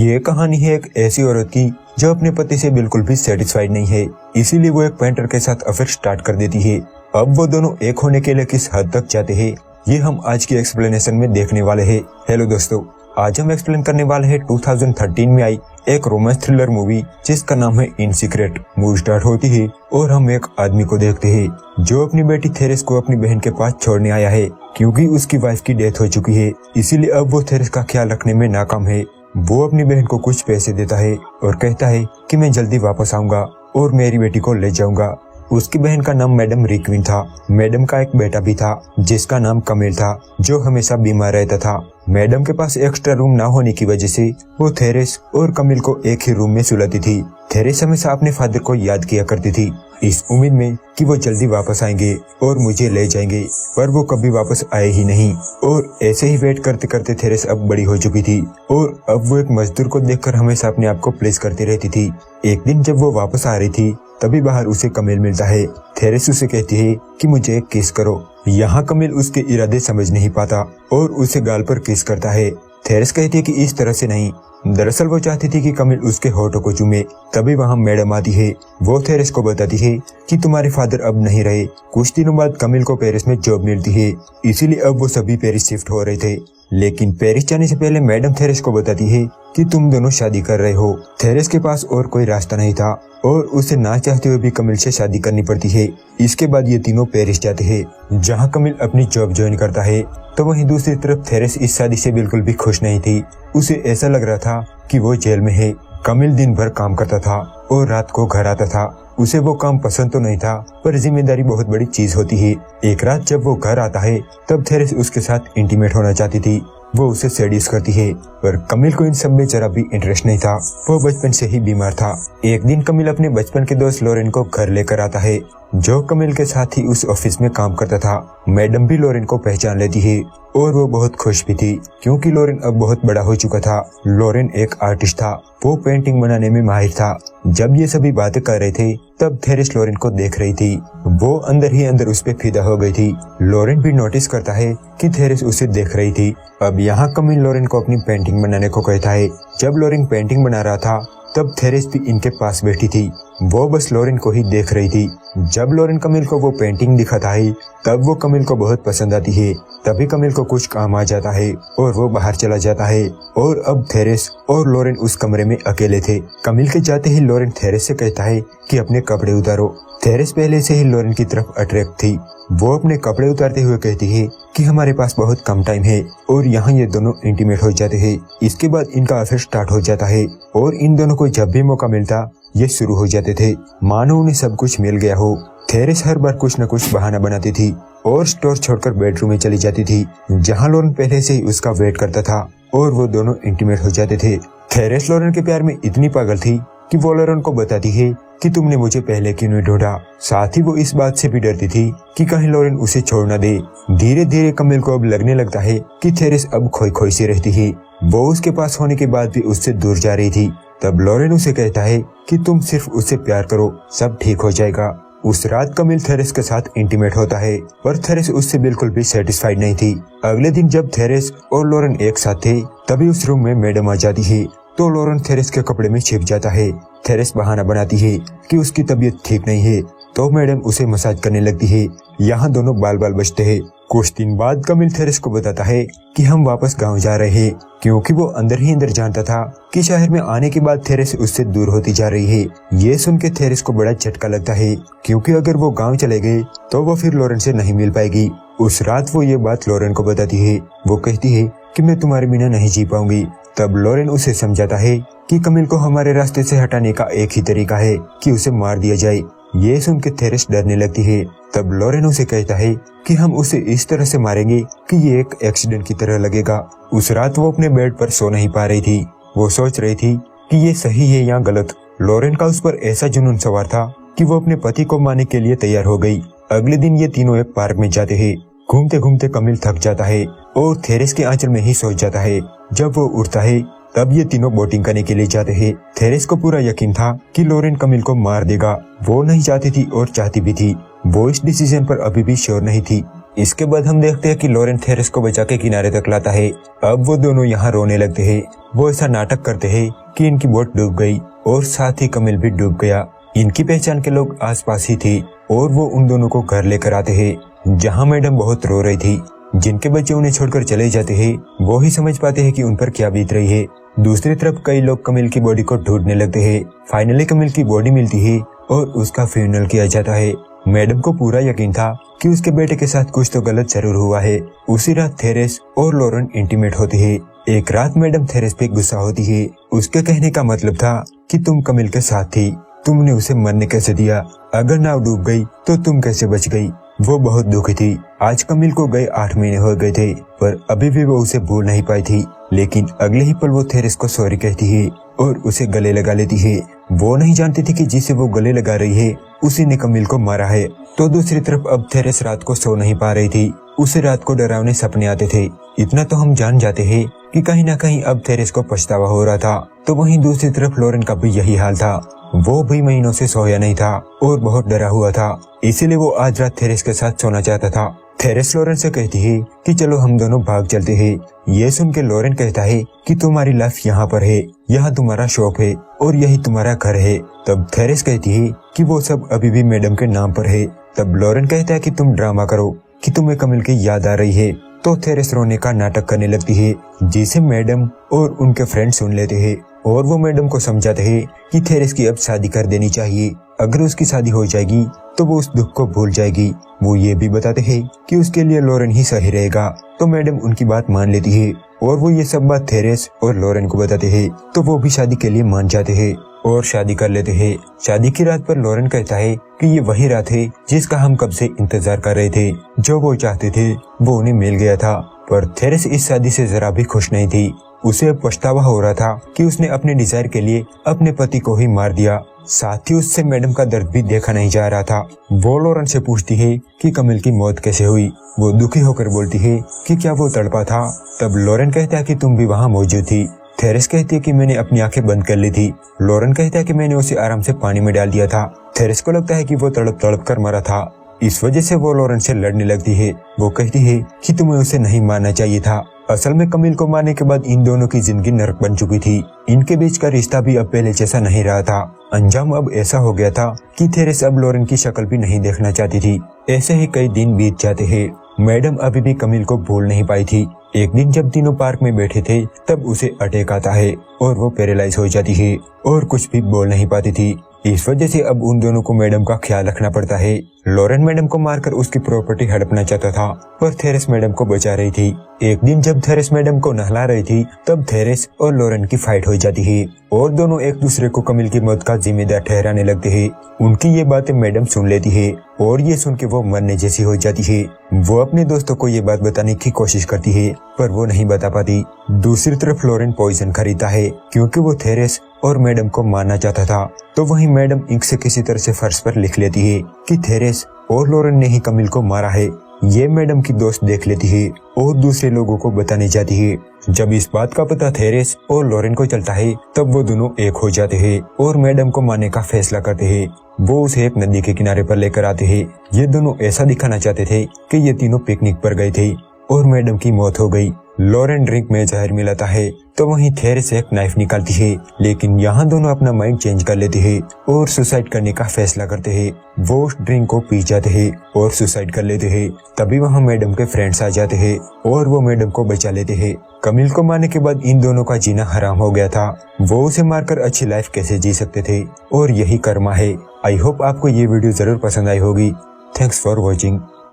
ये कहानी है एक ऐसी औरत की जो अपने पति से बिल्कुल भी सेटिस्फाइड नहीं है, इसीलिए वो एक पेंटर के साथ अफेयर स्टार्ट कर देती है। अब वो दोनों एक होने के लिए किस हद तक चाहते हैं, ये हम आज की एक्सप्लेनेशन में देखने वाले हैं। हेलो दोस्तों, आज हम एक्सप्लेन करने वाले हैं 2013 में आई एक रोमांस थ्रिलर मूवी जिसका नाम है इन सीक्रेट। मूवी स्टार्ट होती है और हम एक आदमी को देखते हैं जो अपनी बेटी थेरेस को अपनी बहन के पास छोड़ने आया है, क्योंकि उसकी वाइफ की डेथ हो चुकी है। इसीलिए अब वो थेरेस का ख्याल रखने में नाकाम है। वो अपनी बहन को कुछ पैसे देता है और कहता है कि मैं जल्दी वापस आऊंगा और मेरी बेटी को ले जाऊंगा। उसकी बहन का नाम मैडम रिक्विन था। मैडम का एक बेटा भी था जिसका नाम कमिल था, जो हमेशा बीमार रहता था। मैडम के पास एक्स्ट्रा रूम ना होने की वजह से वो थेरेस और कमिल को एक ही रूम में सुलाती थी। थेरेस हमेशा अपने फादर को याद किया करती थी, इस उम्मीद में कि वो जल्दी वापस आएंगे और मुझे ले जाएंगे, पर वो कभी वापस आए ही नहीं। और ऐसे ही वेट करते करते थेरेस अब बड़ी हो चुकी थी और अब वो एक मजदूर को देखकर हमेशा अपने आप को प्लेस करती रहती थी। एक दिन जब वो वापस आ रही थी तभी बाहर उसे कमिल मिलता है। थेरेस उसे कहती है कि मुझे एक किस करो। यहाँ कमिल उसके इरादे समझ नहीं पाता और उसे गाल पर किस करता है। थेरेस कहती है कि इस तरह से नहीं, दरअसल वो चाहती थी कि कमिल उसके होठों को चूमे। तभी वहाँ मैडम आती है। वो थेरेस को बताती है कि तुम्हारे फादर अब नहीं रहे। कुछ दिनों बाद कमिल को पेरिस में जॉब मिलती है, इसीलिए अब वो सभी पेरिस शिफ्ट हो रहे थे। लेकिन पेरिस जाने से पहले मैडम थेरेस को बताती है कि तुम दोनों शादी कर रहे हो। थेरेस के पास और कोई रास्ता नहीं था और उसे ना चाहते हुए भी कमिल से शादी करनी पड़ती है। इसके बाद ये तीनों पेरिस जाते हैं, जहाँ कमिल अपनी जॉब ज्वाइन करता है। तो वहीं दूसरी तरफ थेरेस इस शादी से बिल्कुल भी खुश नहीं थी। उसे ऐसा लग रहा था कि वो जेल में है। कमिल दिन भर काम करता था और रात को घर आता था। उसे वो काम पसंद तो नहीं था, पर जिम्मेदारी बहुत बड़ी चीज होती है। एक रात जब वो घर आता है तब थेरेस उसके साथ इंटीमेट होना चाहती थी। वो उसे सेड्यूस करती है, पर कमिल को इन सब में जरा भी इंटरेस्ट नहीं था। वो बचपन से ही बीमार था। एक दिन कमिल अपने बचपन के दोस्त लोरेन को घर लेकर आता है, जो कमिल के साथ ही उस ऑफिस में काम करता था। मैडम भी लोरेन को पहचान लेती है और वो बहुत खुश भी थी, क्योंकि लोरेन अब बहुत बड़ा हो चुका था। लोरेन एक आर्टिस्ट था, वो पेंटिंग बनाने में माहिर था। जब ये सभी बातें कर रहे थे तब थेरेस लोरेन को देख रही थी। वो अंदर ही अंदर उस पे फिदा हो गई थी। लोरेन भी नोटिस करता है कि थेरेस उसे देख रही थी। अब यहाँ कमिल लोरेन को अपनी पेंटिंग बनाने को कहता है। जब लोरेन पेंटिंग बना रहा था तब थेरेस भी इनके पास बैठी थी। वो बस लोरेन को ही देख रही थी। जब लोरेन कमिल को वो पेंटिंग दिखाता है तब वो कमिल को बहुत पसंद आती है। तभी कमिल को कुछ काम आ जाता है और वो बाहर चला जाता है। और अब थेरेस और लोरेन उस कमरे में अकेले थे। कमिल के जाते ही लोरेन थेरेस से कहता है कि अपने कपड़े उतारो। थेरेस पहले से ही लोरेन की तरफ अट्रैक्ट थी। वो अपने कपड़े उतारते हुए कहती है कि हमारे पास बहुत कम टाइम है, और यहाँ ये दोनों इंटीमेट हो जाते हैं। इसके बाद इनका अफेयर स्टार्ट हो जाता है और इन दोनों को जब भी मौका मिलता ये शुरू हो जाते थे, मानो उन्हें सब कुछ मिल गया हो। थेरेस हर बार कुछ न कुछ बहाना बनाती थी और स्टोर छोड़कर बेडरूम में चली जाती थी, जहाँ लोरेन पहले से ही उसका वेट करता था और वो दोनों इंटीमेट हो जाते थे। थेरेस लोरेन के प्यार में इतनी पागल थी कि वो लोरेन को बताती है कि तुमने मुझे पहले क्यों नहीं ढूंढा। साथ ही वो इस बात से भी डरती थी कि कहीं लोरेन उसे छोड़ न दे। धीरे धीरे कमिल को अब लगने लगता है कि थेरेस अब खोई खोई सी रहती है। वो उसके पास होने के बाद भी उससे दूर जा रही थी। तब लोरेन उसे कहता है कि तुम सिर्फ उससे प्यार करो, सब ठीक हो जाएगा। उस रात कमिल थेरेस के साथ इंटीमेट होता है, पर थेरेस उससे बिल्कुल भी सेटिस्फाइड नहीं थी। अगले दिन जब थेरेस और लोरेन एक साथ थे तभी उस रूम में मैडम आ जाती है। तो लोरेन थेरेस के कपड़े में छिप जाता है। थेरेस बहाना बनाती है कि उसकी तबीयत ठीक नहीं है, तो मैडम उसे मसाज करने लगती है। यहाँ दोनों बाल बाल बचते हैं। कुछ दिन बाद कमिल थेरेस को बताता है कि हम वापस गांव जा रहे हैं, क्योंकि वो अंदर ही अंदर जानता था कि शहर में आने के बाद थेरेस उससे दूर होती जा रही है। ये सुन के थेरेस को बड़ा झटका लगता है, क्योंकि अगर वो गांव चले गए तो वो फिर लोरेन से नहीं मिल पाएगी। उस रात वो ये बात लोरेन को बताती है। वो कहती है कि मैं तुम्हारे बिना नहीं जी पाऊंगी। तब लोरेन उसे समझाता है कि कमिल को हमारे रास्ते से हटाने का एक ही तरीका है कि उसे मार दिया जाए। ये सुन के थेरेस डरने लगती है। तब लोरेन उसे कहता है कि हम उसे इस तरह से मारेंगे कि ये एक एक्सीडेंट की तरह लगेगा। उस रात वो अपने बेड पर सो नहीं पा रही थी। वो सोच रही थी कि ये सही है या गलत। लोरेन का उस पर ऐसा जुनून सवार था कि वो अपने पति को मारने के लिए तैयार हो गई। अगले दिन ये तीनों एक पार्क में जाते हैं। घूमते घूमते कमिल थक जाता है और थेरेस के आंचल में ही सो जाता है। जब वो उठता है तब ये तीनों बोटिंग करने के लिए जाते हैं। थेरेस को पूरा यकीन था कि लोरेन कमिल को मार देगा। वो नहीं चाहती थी और चाहती भी थी। वो इस डिसीजन पर अभी भी श्योर नहीं थी, इसके बाद हम देखते हैं कि लॉरेन थेरेस को बचा के किनारे तक लाता है। अब वो दोनों यहाँ रोने लगते हैं। वो ऐसा नाटक करते हैं कि इनकी बोट डूब गई और साथ ही कमिल भी डूब गया। इनकी पहचान के लोग आसपास ही थे और वो उन दोनों को घर लेकर आते हैं, जहाँ मैडम बहुत रो रही थी। जिनके बच्चे उन्हें छोड़कर चले जाते हैं वो ही समझ पाते हैं कि उन पर क्या बीत रही है। दूसरी तरफ कई लोग कमिल की बॉडी को ढूंढने लगते हैं। फाइनली कमिल की बॉडी मिलती है और उसका फ्यूनरल किया जाता है। मैडम को पूरा यकीन था कि उसके बेटे के साथ कुछ तो गलत जरूर हुआ है। उसी रात थेरेस और लॉरेन इंटीमेट होते हैं। एक रात मैडम थेरेस पे गुस्सा होती है। उसके कहने का मतलब था कि तुम कमिल के साथ थी, तुमने उसे मरने कैसे दिया? अगर नाव डूब गई तो तुम कैसे बच गई? वो बहुत दुखी थी। आज कमिल को गए 8 महीने हो गए थे, पर अभी भी वो उसे भूल नहीं पाई थी। लेकिन अगले ही पल वो थेरेस को सॉरी कहती है और उसे गले लगा लेती है। वो नहीं जानती थी कि जिसे वो गले लगा रही है उसी ने कमिल को मारा है। तो दूसरी तरफ अब थेरेस रात को सो नहीं पा रही थी। उसे रात को डरावने सपने आते थे। इतना तो हम जान जाते हैं कि कहीं ना कहीं अब थेरेस को पछतावा हो रहा था। तो वहीं दूसरी तरफ लॉरेन का भी यही हाल था। वो भी महीनों से सोया नहीं था और बहुत डरा हुआ था। इसीलिए वो आज रात थेरेस के साथ सोना चाहता था। थेरेस लॉरेन से कहती है कि चलो हम दोनों भाग चलते हैं। ये सुन के लॉरेन कहता है कि तुम्हारी लाइफ यहाँ पर है, यहाँ तुम्हारा शॉप है और यही तुम्हारा घर है। तब थेरेस कहती है कि वो सब अभी भी मैडम के नाम पर है। तब लॉरेन कहता है कि तुम ड्रामा करो कि तुम्हें कमिल की याद आ रही है। तो थेरेस रोने का नाटक करने लगती है, जिसे मैडम और उनके फ्रेंड सुन लेते हैं और वो मैडम को समझाते हैं कि थेरेस की अब शादी कर देनी चाहिए। अगर उसकी शादी हो जाएगी तो वो उस दुख को भूल जाएगी। वो ये भी बताते हैं कि उसके लिए लॉरेन ही सही रहेगा। तो मैडम उनकी बात मान लेती है और वो ये सब बात थेरेस और लॉरेन को बताते हैं। तो वो भी शादी के लिए मान जाते हैं और शादी कर लेते हैं। शादी की रात पर लॉरेन कहता है कि ये वही रात है जिसका हम कब से इंतजार कर रहे थे। जो वो चाहते थे वो उन्हें मिल गया था। पर थेरेस इस शादी से जरा भी खुश नहीं थी। उसे पछतावा हो रहा था कि उसने अपने डिजायर के लिए अपने पति को ही मार दिया। साथ ही उससे मैडम का दर्द भी देखा नहीं जा रहा था। वो लॉरेन से पूछती है कि कमिल की मौत कैसे हुई। वो दुखी होकर बोलती है कि क्या वो तड़पा था? तब लॉरेन कहता है कि तुम भी वहाँ मौजूद थी। थेरेस कहती है कि मैंने अपनी आंखें बंद कर ली थी। लॉरेन कहता है कि मैंने उसे आराम से पानी में डाल दिया था। थेरेस को लगता है कि वो तड़प तड़प कर मरा था। इस वजह से वो लॉरेन से लड़ने लगती है। वो कहती है कि तुम्हें उसे नहीं मारना चाहिए था। असल में कमिल को मारने के बाद इन दोनों की जिंदगी नरक बन चुकी थी। इनके बीच का रिश्ता भी अब पहले जैसा नहीं रहा था। अंजाम अब ऐसा हो गया था कि थेरेस अब लॉरेन की शक्ल भी नहीं देखना चाहती थी। ऐसे ही कई दिन बीत जाते हैं। मैडम अभी भी कमिल को भूल नहीं पाई थी। एक दिन जब तीनों पार्क में बैठे थे तब उसे अटैक आता है और वो पैरालाइज हो जाती है और कुछ भी बोल नहीं पाती थी। इस वजह से अब उन दोनों को मैडम का ख्याल रखना पड़ता है। लॉरेन मैडम को मारकर उसकी प्रॉपर्टी हड़पना चाहता था, पर थेरेस मैडम को बचा रही थी। एक दिन जब थेरेस मैडम को नहला रही थी तब थेरेस और लॉरेन की फाइट हो जाती है और दोनों एक दूसरे को कमिल की मौत का जिम्मेदार ठहराने लगते हैं। उनकी ये बातें मैडम सुन लेती है और ये सुन के वो मरने जैसी हो जाती है। वो अपने दोस्तों को ये बात बताने की कोशिश करती है पर वो नहीं बता पाती। दूसरी तरफ लॉरेन पॉइजन खरीदता है क्योंकि वो थेरेस और मैडम को मारना चाहता था। तो वहीं मैडम इंक से किसी तरह से फर्श पर लिख लेती है कि थेरेस और लॉरेन ने ही कमिल को मारा है। ये मैडम की दोस्त देख लेती है और दूसरे लोगों को बताने जाती है। जब इस बात का पता थेरेस और लॉरेन को चलता है तब वो दोनों एक हो जाते हैं और मैडम को मारने का फैसला करते हैं। वो उसे एक नदी के किनारे पर लेकर आते हैं। ये दोनों ऐसा दिखाना चाहते थे कि ये तीनों पिकनिक पर गए थे और मैडम की मौत हो गई। लॉरेन ड्रिंक में जहर मिलाता है तो वहीं थेरेस एक नाइफ निकालती है, लेकिन यहाँ दोनों अपना माइंड चेंज कर लेते हैं और सुसाइड करने का फैसला करते हैं। वो उस ड्रिंक को पी जाते हैं और सुसाइड कर लेते हैं। तभी वहाँ मैडम के फ्रेंड्स आ जाते हैं और वो मैडम को बचा लेते हैं। कमिल को मारने के बाद इन दोनों का जीना हराम हो गया था। वो उसे मारकर अच्छी लाइफ कैसे जी सकते थे और यही कर्मा है। आई होप आपको ये वीडियो जरूर पसंद आई होगी। Thanks for watching.